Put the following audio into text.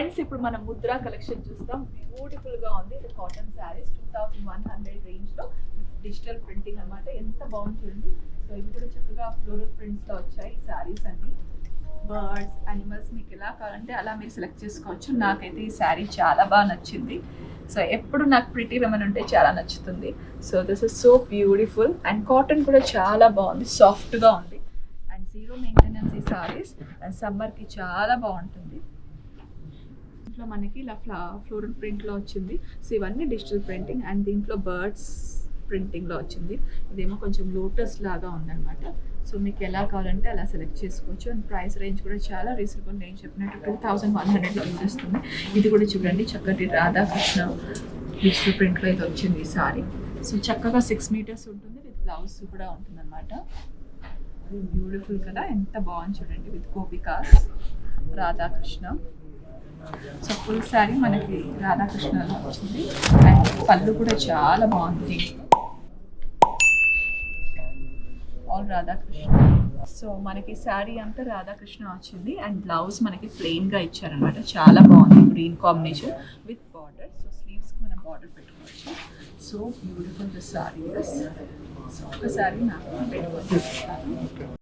Friends ఇప్పుడు మనం Mudra collection చూస్తాం. బ్యూటిఫుల్ గా ఉంది. ఇది కాటన్ శారీస్ 2100 రేంజ్ లో డిజిటల్ ప్రింటింగ్ అన్నమాట. ఎంత బాగుంది చూడండి. సో ఇవి కూడా చక్కగా ఫ్లోరల్ ప్రింట్స్ లో వచ్చాయి శారీస్ అన్ని. బర్డ్స్, అనిమల్స్ మీకు ఎలా కావాలంటే అలా మీరు సెలెక్ట్ చేసుకోవచ్చు. నాకైతే ఈ శారీ చాలా బాగా నచ్చింది. సో ఎప్పుడు నాకు ప్రిటీ విమెన్ ఉంటే చాలా నచ్చుతుంది. So this is so beautiful and cotton కూడా చాలా బాగుంది, సాఫ్ట్గా ఉంది అండ్ జీరో మెయింటెనెన్స్ ఈ సారీస్ అండ్ సమ్మర్కి చాలా బాగుంటుంది. ఇంట్లో మనకి ఇలా ఫ్లోరల్ ప్రింట్లో వచ్చింది. సో ఇవన్నీ డిజిటల్ ప్రింటింగ్ అండ్ దీంట్లో బర్డ్స్ ప్రింటింగ్లో వచ్చింది. ఇదేమో కొంచెం లోటస్ లాగా ఉందన్నమాట. సో మీకు ఎలా కావాలంటే అలా సెలెక్ట్ చేసుకోవచ్చు అండ్ ప్రైస్ రేంజ్ కూడా చాలా రీజనబుల్. నేను చెప్పినట్టు 2100లో వచ్చేస్తుంది. ఇది కూడా చూడండి, చక్కటి రాధాకృష్ణ డిజిటల్ ప్రింట్లో ఇది వచ్చింది ఈ సారీ. సో చక్కగా 6 మీటర్స్ ఉంటుంది, విత్ బ్లౌజ్ కూడా ఉంటుంది అనమాట. బ్యూటిఫుల్ కదా, ఎంత బాగుంది చూడండి, with gopikas Radhakrishna. So full sari మనకి రాధాకృష్ణలో వచ్చింది అండ్ పళ్ళు కూడా చాలా బాగుంది. ఆల్ రాధాకృష్ణ. సో మనకి శారీ అంతా రాధాకృష్ణ వచ్చింది అండ్ బ్లౌజ్ మనకి ప్లెయిన్గా ఇచ్చారనమాట. చాలా బాగుంది, green combination with border. So స్లీవ్స్కి మనం బార్డర్ పెట్టుకోవచ్చు. So beautiful this sari. So ఒక శారీ నాకు పెట్టుకొని చూపిస్తాను.